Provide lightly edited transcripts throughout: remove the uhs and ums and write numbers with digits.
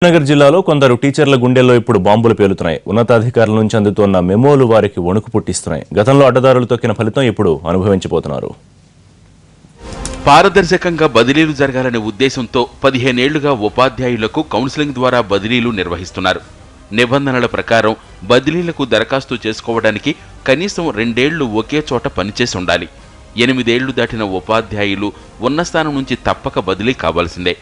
నగర్ జిల్లాలో కొందరు టీచర్ల గుండెల్లో ఇప్పుడు బాంబులు పేలుతున్నాయి. ఉన్నతాధికారుల నుంచి అందుతున్న మెమోలు వారికి వణుకు పుట్టిస్తున్నాయి. గతంలో అడ్డదారులు తొక్కిన ఫలితం ఇప్పుడు అనుభవించబోతున్నారు. పారదర్శకంగా బదిలీలు జరగాలనే ఉద్దేశంతో 15 ఏళ్లుగా ఉపాధ్యాయులకు కౌన్సిలింగ్ ద్వారా బదిలీలు నిర్వహిస్తున్నారు. నిబంధనల ప్రకారం బదిలీలకు దరఖాస్తు చేసుకోవడానికి కనీసం 2 ఏళ్లు ఒకే చోట పనిచేసి ఉండాలి. 8 ఏళ్లు దాటిన ఉపాధ్యాయులు ఉన్న స్థానం నుంచి తప్పక బదిలీ కావాల్సిందే.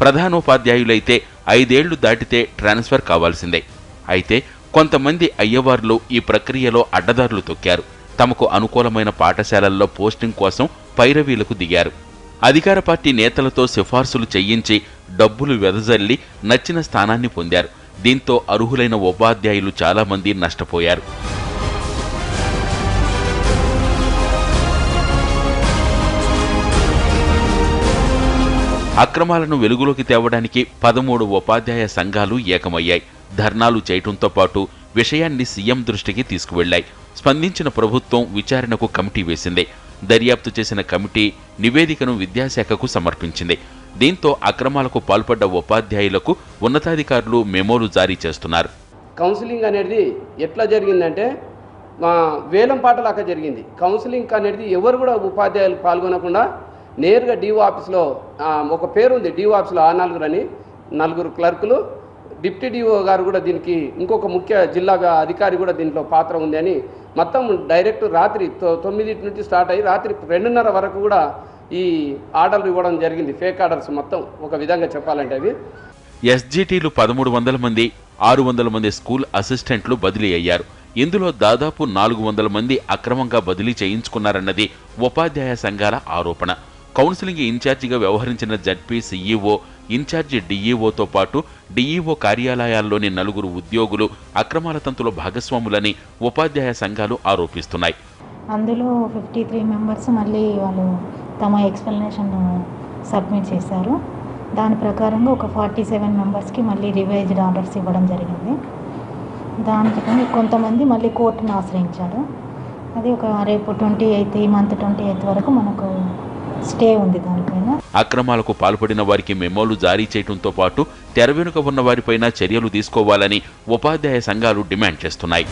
ప్రధానోపాధ్యాయులైతే 5 ఏళ్లు దాటితే ట్రాన్స్ఫర్ కావాల్సిందే. అయితే కొంతమంది అయ్యవార్లు ఈ ప్రక్రియలో అడ్డదారులు తొక్కారు. తమకు అనుకూలమైన పాఠశాలల్లో పోస్టింగ్ కోసం పైరవీలకు దిగారు. అధికార పార్టీ నేతలతో సిఫార్సులు చేయించి డబ్బులు వెదజల్లి నచ్చిన స్థానాన్ని పొందారు. దీంతో అర్హులైన ఉపాధ్యాయులు చాలామంది నష్టపోయారు. అక్రమాలను వెలుగులోకి తేవడానికి 13 ఉపాధ్యాయ సంఘాలు ఏకమయ్యాయి. ధర్నాలు చేయటంతో పాటు విషయాన్ని సీఎం దృష్టికి తీసుకువెళ్లాయి. స్పందించిన ప్రభుత్వం విచారణకు కమిటీ వేసింది. దర్యాప్తు చేసిన కమిటీ నివేదికను విద్యాశాఖకు సమర్పించింది. దీంతో అక్రమాలకు పాల్పడ్డ ఉపాధ్యాయులకు ఉన్నతాధికారులు మెమోలు జారీ చేస్తున్నారు. కౌన్సిలింగ్ అనేది ఎట్లా జరిగిందంటే వేలం పాటలాగా జరిగింది. కౌన్సిలింగ్ అనేది ఎవరు కూడా ఉపాధ్యాయులు పాల్గొనకుండా నేరుగా డిఓ ఆఫీస్లో ఒక పేరు ఉంది. డిఓ ఆఫీస్లో A4 అని 4 క్లర్కులు, డిప్యూటీ డిఓ గారు కూడా దీనికి ఇంకొక ముఖ్య జిల్లా అధికారి కూడా దీంట్లో పాత్ర ఉంది అని మొత్తం డైరెక్ట్ రాత్రి 9 నుంచి స్టార్ట్ అయ్యి రాత్రి 2:30 వరకు కూడా ఈ ఆర్డర్లు ఇవ్వడం జరిగింది. ఫేక్ ఆర్డర్స్ మొత్తం ఒక విధంగా చెప్పాలంటే అవి. ఎస్జిటీలు 1300 మంది, 600 మంది స్కూల్ అసిస్టెంట్లు బదిలీ అయ్యారు. ఇందులో దాదాపు 400 మంది అక్రమంగా బదిలీ చేయించుకున్నారన్నది ఉపాధ్యాయ సంఘాల ఆరోపణ. కౌన్సిలింగ్ ఇన్ఛార్జిగా వ్యవహరించిన జడ్పీ సీఈఓ, ఇన్ఛార్జి డీఈఓతో పాటు డీఈఓ కార్యాలయాల్లోని 4 ఉద్యోగులు అక్రమాల తంతులో భాగస్వాములని ఉపాధ్యాయ సంఘాలు ఆరోపిస్తున్నాయి. అందులో 53 మెంబర్స్ మళ్ళీ వాళ్ళు తమ ఎక్స్ప్లెనేషన్ సబ్మిట్ చేశారు. దాని ప్రకారంగా ఒక 47 మెంబర్స్కి మళ్ళీ రివైజ్డ్ ఆర్డర్స్ ఇవ్వడం జరిగింది. దాంతో కొంతమంది మళ్ళీ కోర్టును ఆశ్రయించారు. అది ఒక రేపు 28 ఈ మంత్ 28 వరకు మనకు స్టే ఉంది. దానిపైన అక్రమాలకు పాల్పడిన వారికి మెమోలు జారీ చేయడంతో పాటు తెర వెనుక ఉన్న వారిపైన చర్యలు తీసుకోవాలని ఉపాధ్యాయ సంఘాలు డిమాండ్ చేస్తున్నాయి.